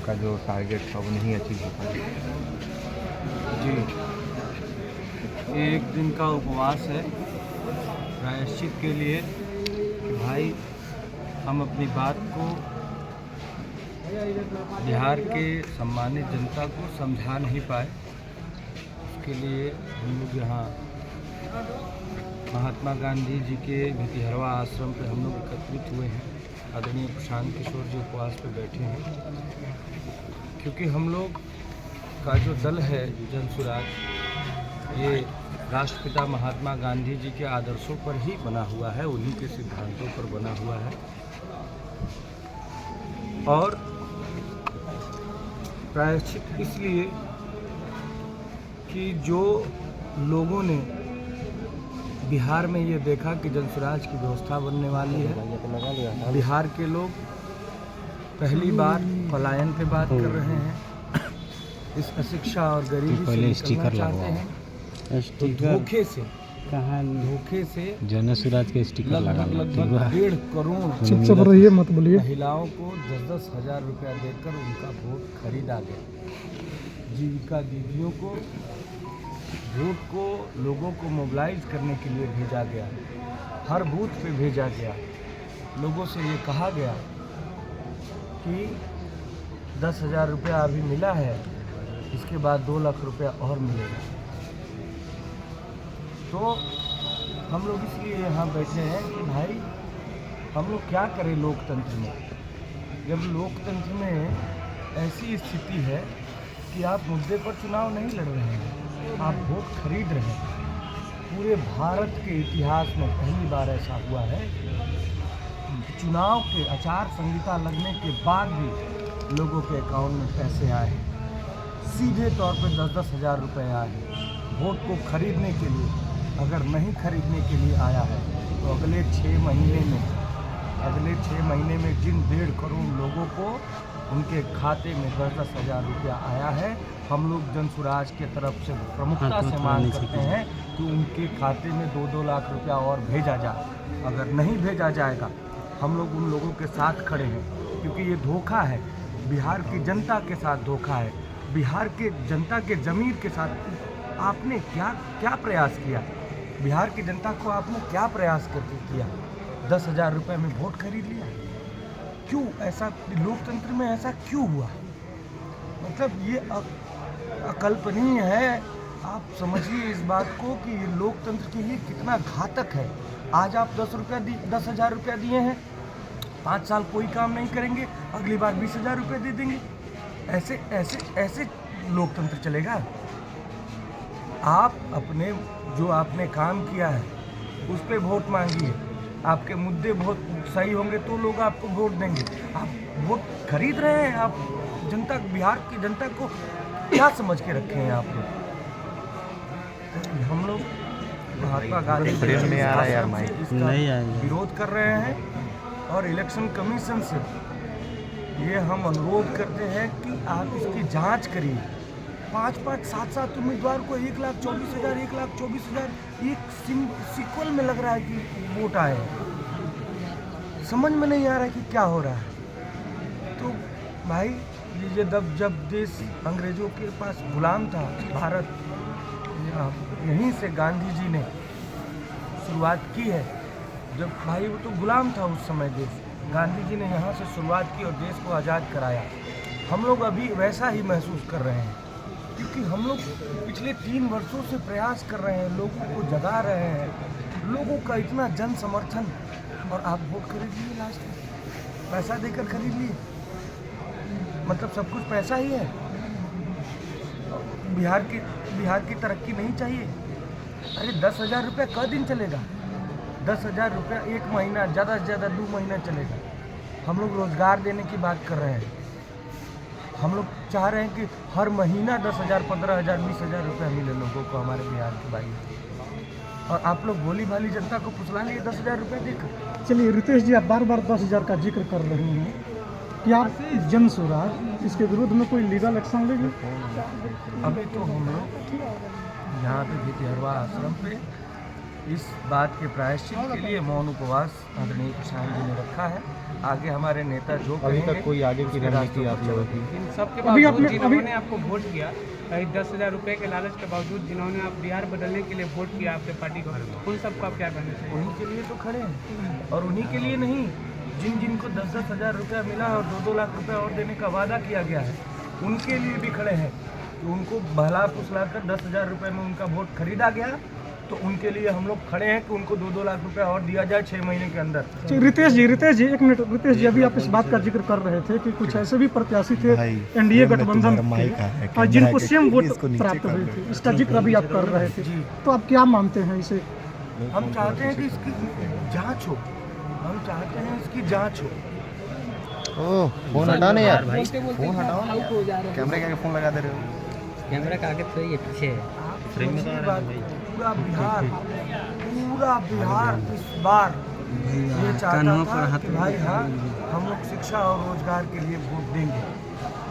आपका जो टारगेट था वो नहीं अचीव हो पाया? जी, एक दिन का उपवास है प्रायश्चित के लिए कि भाई हम अपनी बात को बिहार के सम्मानित जनता को समझा नहीं पाए। उसके लिए हम लोग यहाँ महात्मा गांधी जी के भितिहरवा आश्रम पे हम लोग एकत्रित हुए हैं। आदरणीय प्रशांत किशोर जी उपवास पे बैठे हैं क्योंकि हम लोग का जो दल है जन सुराज, ये राष्ट्रपिता महात्मा गांधी जी के आदर्शों पर ही बना हुआ है, उन्हीं के सिद्धांतों पर बना हुआ है। और प्रायश्चित इसलिए कि जो लोगों ने बिहार में ये देखा कि जनसुराज की व्यवस्था बनने वाली है, बिहार के लोग पहली बार पलायन पे बात कर रहे हैं, इस अशिक्षा और गरीबी से निकलना चाहते हैं। तो धोखे से जनसुराज के स्टिकर लगभग 1.5 करोड़ चुपचाप रहिए, मत बोलिए। महिलाओं को 10-10 हज़ार रुपया देकर उनका वोट खरीदा गया। जीविका दीदियों को वोट को लोगों को मोबिलाइज करने के लिए भेजा गया, हर बूथ पे भेजा गया। लोगों से ये कहा गया कि 10,000 रुपया अभी मिला है, इसके बाद 2 लाख रुपया और मिलेगा। तो हम लोग इसलिए यहाँ बैठे हैं कि भाई हम लोग क्या करें लोकतंत्र में, जब लोकतंत्र में ऐसी स्थिति है कि आप मुद्दे पर चुनाव नहीं लड़ रहे हैं, आप वोट खरीद रहे हैं। पूरे भारत के इतिहास में पहली बार ऐसा हुआ है, चुनाव के आचार संहिता लगने के बाद भी लोगों के अकाउंट में पैसे आए, सीधे तौर पर 10-10 हज़ार रुपये आए वोट को खरीदने के लिए। अगर नहीं खरीदने के लिए आया है तो अगले 6 महीने में जिन 1.5 करोड़ लोगों को उनके खाते में 10-10 हज़ार रुपया आया है, हम लोग जनसुराज के तरफ से प्रमुखता से मांग करते हैं कि उनके खाते में 2-2 लाख रुपया और भेजा जाए। अगर नहीं भेजा जाएगा हम लोग उन लोगों के साथ खड़े हैं, क्योंकि ये धोखा है, बिहार की जनता के साथ धोखा है, बिहार के जनता के ज़मीर के साथ। आपने क्या प्रयास किया? बिहार की जनता को आपने क्या प्रयास करके किया? 10,000 रुपये में वोट खरीद लिया। क्यों ऐसा? लोकतंत्र में ऐसा क्यों हुआ? मतलब ये अकल्पनीय है। आप समझिए इस बात को कि ये लोकतंत्र के लिए कितना घातक है। आज आप 10,000 रुपया दिए हैं, 5 साल कोई काम नहीं करेंगे, अगली बार 20,000 रुपये दे देंगे। ऐसे लोकतंत्र चलेगा? आप अपने जो आपने काम किया है उस पे वोट मांगिए, आपके मुद्दे बहुत सही होंगे तो लोग आपको वोट देंगे। आप वोट खरीद रहे हैं। आप जनता, बिहार की जनता को क्या समझ के रखे हैं आप लोग? हम लोग महात्मा गांधी इसका विरोध कर रहे हैं और इलेक्शन कमीशन से ये हम अनुरोध करते हैं कि आप इसकी जांच करिए। 5-5, 7-7 उम्मीदवार को 1,24,000, 1,24,000 एक सीक्वल में लग रहा है कि वोट आए। समझ में नहीं आ रहा है कि क्या हो रहा है। तो भाई लीजिए, जब देश अंग्रेजों के पास गुलाम था, भारत यहीं से गांधी जी ने शुरुआत की है। जब भाई वो तो गुलाम था उस समय देश, गांधी जी ने यहाँ से शुरुआत की और देश को आज़ाद कराया। हम लोग अभी वैसा ही महसूस कर रहे हैं, क्योंकि हम लोग पिछले 3 वर्षों से प्रयास कर रहे हैं, लोगों को जगा रहे हैं, लोगों का इतना जन समर्थन, और आप वोट खरीद लिए, लास्ट में पैसा देकर खरीद लिए। मतलब सब कुछ पैसा ही है। बिहार की तरक्की नहीं चाहिए? अरे 10,000 रुपया क दिन चलेगा? 10,000 रुपया 1 महीना, ज़्यादा से ज़्यादा 2 महीना चलेगा। हम लोग रोज़गार देने की बात कर रहे हैं। हम लोग चाह रहे हैं कि हर महीना 10,000, 15,000, 20,000 रुपया मिले लोगों को, हमारे बिहार के भाई। और आप लोग भोली भाली जनता को फुसला लिए 10,000 रुपये देकर। चलिए रितेश जी, आप बार-बार 10,000 का जिक्र कर रहे हैं, क्या जनसुराज इसके विरुद्ध में कोई लीगल एक्शन लेगी? अभी तो हम लोग यहाँ पे भितिहरवा आश्रम पे इस बात के प्रायश्चित के लिए मौन उपवास आदरणीय प्रशांत जी ने रखा है। आगे हमारे नेता जो अभी कहेंगे, तक कोई आगे की उसके रणनीति रास्ते आप पर लोगों की? इन सबके अभी बावजूद आपने- जिन्होंने आपको वोट किया, 10,000 रुपये के लालच के बावजूद जिन्होंने आप बिहार बदलने के लिए वोट किया आपके पार्टी को, उन सबको आप क्या कहना चाहिए? उन्हीं के लिए तो खड़े हैं, और उन्हीं के लिए नहीं, जिनको 10-10 हज़ार रुपया मिला और 2-2 लाख रुपया और देने का वादा किया गया है, उनके लिए भी खड़े हैं कि उनको भला फुसला कर 10,000 रुपये में उनका वोट खरीदा गया, तो उनके लिए हम लोग खड़े हैं कि उनको 2-2 लाख रुपया और दिया जाए 6 महीने के अंदर। रितेश जी एक मिनट। रितेश जी, अभी आप इस बात का जिक्र कर रहे थे कि कुछ ऐसे भी प्रत्याशी थे एनडीए गठबंधन के जिनको सेम वोट प्राप्त हुए थे, इसका जिक्र अभी आप कर रहे थे, तो आप क्या मानते हैं इसे? हम चाहते हैं कि इसकी जांच हो, हम चाहते हैं इसकी जांच हो। ओह, फोन हटाने यार, फोन हटाओ ना, कैमरे के आगे फोन लगा दे रहे हो। कैमरा का आगे तो ये पीछे है। समझिए बात, पूरा बिहार इस बार ये चाहता था कि भाई हाँ, हम लोग शिक्षा और रोजगार के लिए वोट देंगे,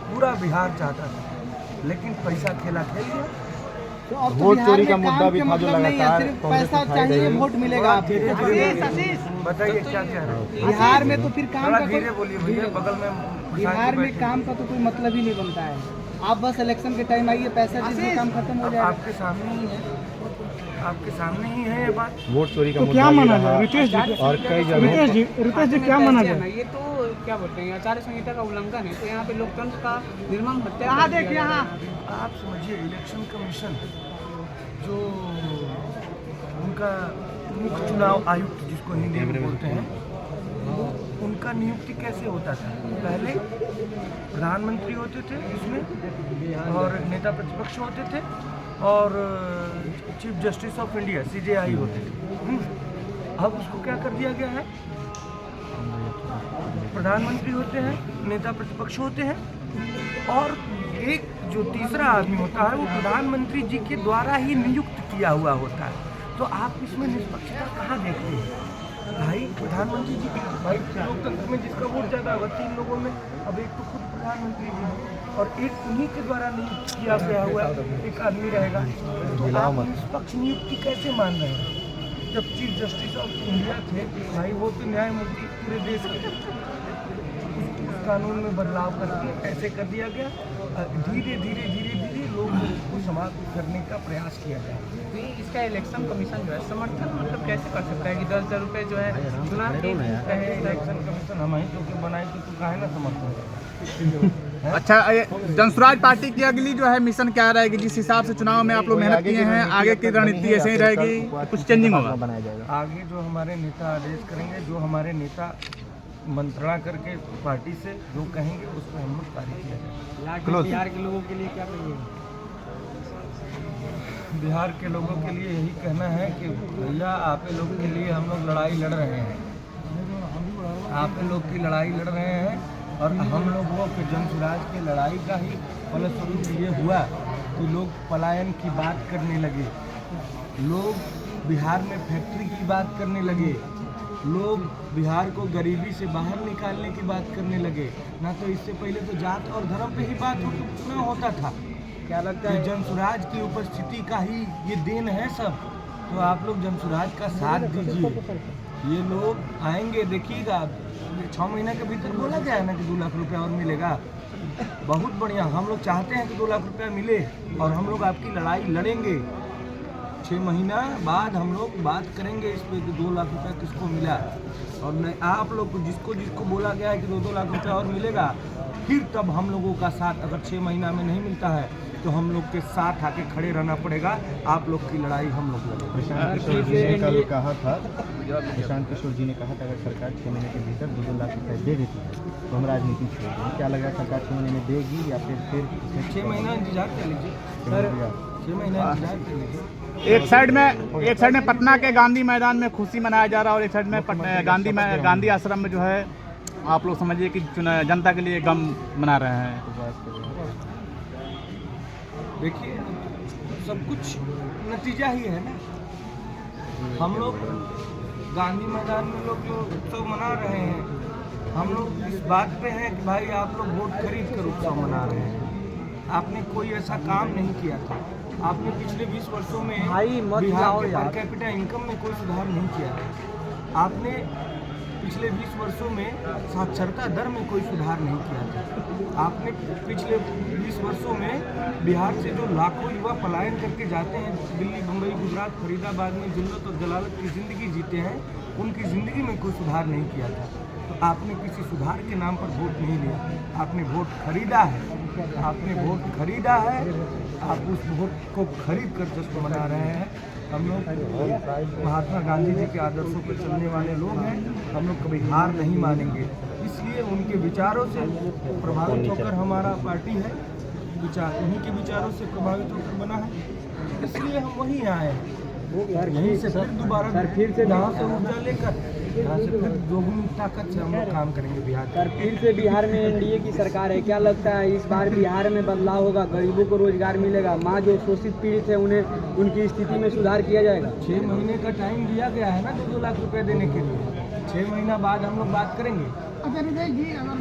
पूरा बिहार चाहता था, लेकिन पैसा खेला खेल गया। वोट चोरी का मुद्दा भी था जो लगातार पैसा चाहिए, वोट मिलेगा आपको। बताइए क्या कह रहे हैं? बिहार में तो फिर काम थोड़ा का धीरे बोलिए भैया, बगल में बिहार में काम का तो कोई मतलब ही नहीं बनता है। आप बस इलेक्शन के टाइम आइए, पैसा जिससे काम खत्म हो जाएगा। आपके सामने ही है, आपके सामने ही है ये बात। वोट चोरी का तो मुद्दा क्या भी माना रहा जाए रितेश जी? और कई जगह रितेश जी क्या माना जाए? ये तो क्या बोलते हैं, आचार्य संहिता का उल्लंघन है, तो यहाँ पे लोकतंत्र का निर्मम हत्या। यहाँ देखिए, यहाँ आप समझिए, इलेक्शन कमीशन जो उनका मुख्य चुनाव आयुक्त जिसको हिंदी में बोलते हैं, वो उनका नियुक्ति कैसे होता था? पहले प्रधानमंत्री होते थे इसमें, और नेता प्रतिपक्ष होते थे, और chief justice of India CJI होते थे। अब उसको क्या कर दिया गया है? प्रधानमंत्री होते हैं, नेता प्रतिपक्ष होते हैं, और एक जो तीसरा आदमी होता है वो प्रधानमंत्री जी के द्वारा ही नियुक्त किया हुआ होता है। तो आप इसमें निष्पक्षता कहाँ देखते हैं? भाई प्रधानमंत्री जी, भाई लोकतंत्र में जिसका वोट ज़्यादा होगा 3 लोगों में, अब एक तो खुद प्रधानमंत्री जी हैं और एक उन्हीं के द्वारा नियुक्त किया गया हुआ एक आदमी रहेगा। तो आप निष्पक्ष नियुक्ति कैसे मान रहे हैं? जब चीफ जस्टिस ऑफ इंडिया थे भाई, वो तो न्यायमूर्ति पूरे देश के, कानून में बदलाव करके ऐसे कर दिया गया। धीरे धीरे लोगों को समाप्त करने का प्रयास किया गया। तो इसका इलेक्शन कमीशन जो है समर्थन मतलब कैसे कर सकता है कि 10,000 रुपये जो है चुनाव के इलेक्शन कमीशन हम ही तो बनाए तो काहे ना समर्थन। अच्छा, जनसुराज पार्टी की अगली जो है मिशन क्या रहेगी? जिस हिसाब से चुनाव में आप लोग मेहनत किए हैं, आगे की रणनीति ऐसे ही रहेगी, कुछ चेंजिंग होगा? बनाया जाएगा आगे जो हमारे नेता आदेश करेंगे, जो हमारे नेता मंत्रणा करके पार्टी से जो कहेंगे उस पर हम लोग कार्य किया जाएगा। बिहार के लोगों के लिए क्या कहिए? बिहार के लोगों के लिए यही कहना है कि भैया आप लोग के लिए हम लोग लड़ाई लड़ रहे हैं, आप लोग की लड़ाई लड़ रहे हैं, और हम लोगों के जनसुराज की लड़ाई का ही फलस्वरूप ये हुआ कि लोग पलायन की बात करने लगे, लोग बिहार में फैक्ट्री की बात करने लगे, लोग बिहार को गरीबी से बाहर निकालने की बात करने लगे। ना तो इससे पहले तो जात और धर्म पे ही बात होता था। क्या लगता है जनसुराज की उपस्थिति का ही ये देन है सब। तो आप लोग जनसुराज का साथ दीजिए, ये लोग आएंगे, देखिएगा 6 महीने के भीतर बोला गया है ना कि 2 लाख रुपया और मिलेगा। बहुत बढ़िया, हम लोग चाहते हैं कि 2 लाख रुपया मिले, और हम लोग आपकी लड़ाई लड़ेंगे। 6 महीना बाद हम लोग बात करेंगे इस पर कि 2 लाख रुपया किसको मिला, और मैं आप लोग को जिसको जिसको बोला गया है कि 2-2 लाख रुपया और मिलेगा, फिर तब हम लोगों का साथ, अगर 6 महीना में नहीं मिलता है तो हम लोग के साथ आके खड़े रहना पड़ेगा। आप लोग की लड़ाई हम लोग लड़ेंगे। प्रशांत किशोर जी ने कल कहा था, प्रशांत किशोर जी ने कहा था अगर सरकार 6 महीने के भीतर 2-2 लाख रुपये दे देती है तो हम राजनीति छोड़ देंगे। क्या लग रहा है सरकार 6 महीने में देगी या फिर 6 महीना इंतजार कर लीजिए सर, 6 महीना इंतजार कर लीजिए। एक साइड में पटना के गांधी मैदान में खुशी मनाया जा रहा है, और एक साइड में गांधी आश्रम में जो है आप लोग समझिए कि जनता के लिए गम मना रहे हैं। देखिए, सब कुछ नतीजा ही है ना। हम लोग गांधी मैदान में लोग जो उत्सव मना रहे हैं, हम लोग इस बात पे हैं कि भाई आप लोग वोट खरीद कर उत्सव मना रहे हैं। आपने कोई ऐसा काम नहीं किया था, आपने पिछले 20 वर्षों में बिहार के पर कैपिटा इनकम में कोई सुधार नहीं किया। आपने पिछले 20 वर्षों में साक्षरता दर में कोई सुधार नहीं किया था। आपने पिछले 20 वर्षों में बिहार से जो लाखों युवा पलायन करके जाते हैं दिल्ली, मुंबई, गुजरात, फरीदाबाद में जिल्लत और जलालत की ज़िंदगी जीते हैं, उनकी ज़िंदगी में कोई सुधार नहीं किया था। तो आपने किसी सुधार के नाम पर वोट नहीं लिया, आपने वोट खरीदा है। आपने वोट खरीदा है, आप उस वोट को खरीद कर जश्न मना रहे हैं। हम लोग महात्मा गांधी जी के आदर्शों पर चलने वाले लोग हैं, हम लोग कभी हार नहीं मानेंगे। इसलिए उनके विचारों से प्रभावित होकर हमारा पार्टी है, उन्हीं के विचारों से प्रभावित होकर बना है, इसलिए हम वहीं आए हैं। यहीं से फिर दोबारा यहाँ से ऊर्जा लेकर यहाँ से फिर दोगुनी ताकत से हम लोग काम करेंगे बिहार सर, फिर से बिहार में एनडीए की सरकार है, क्या लगता है इस बार बिहार में बदलाव होगा, गरीबों को रोजगार मिलेगा, माँ जो शोषित पीड़ित है उन्हें उनकी स्थिति में सुधार किया जाएगा? 6 महीने का टाइम दिया गया है ना 2-2 लाख रुपए देने के लिए। 6 महीना बाद हम लोग बात करेंगे। अच्छा नितेश जी, अगर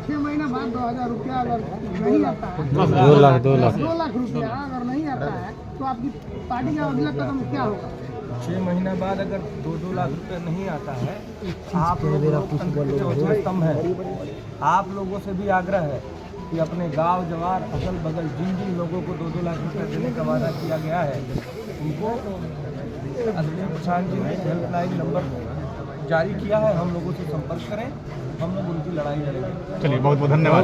6 महीना बाद 2000 रुपया अगर नहीं आता है, 2 लाख रुपया अगर नहीं आता है तो आपकी पार्टी का अगला कदम क्या होगा? 6 महीना बाद अगर 2-2 लाख रुपए नहीं आता है, आप लोग चौथे स्तंभ है, आप लोगों से भी आग्रह है कि अपने गांव जवार अगल बगल जिन जिन लोगों को 2-2 लाख रुपए देने का वादा किया गया है, उनको आदरणीय प्रधान जी ने हेल्पलाइन नंबर जारी किया है, हम लोगों से संपर्क करें, हम लोग उनकी लड़ाई लड़ेंगे। चलिए, बहुत बहुत धन्यवाद।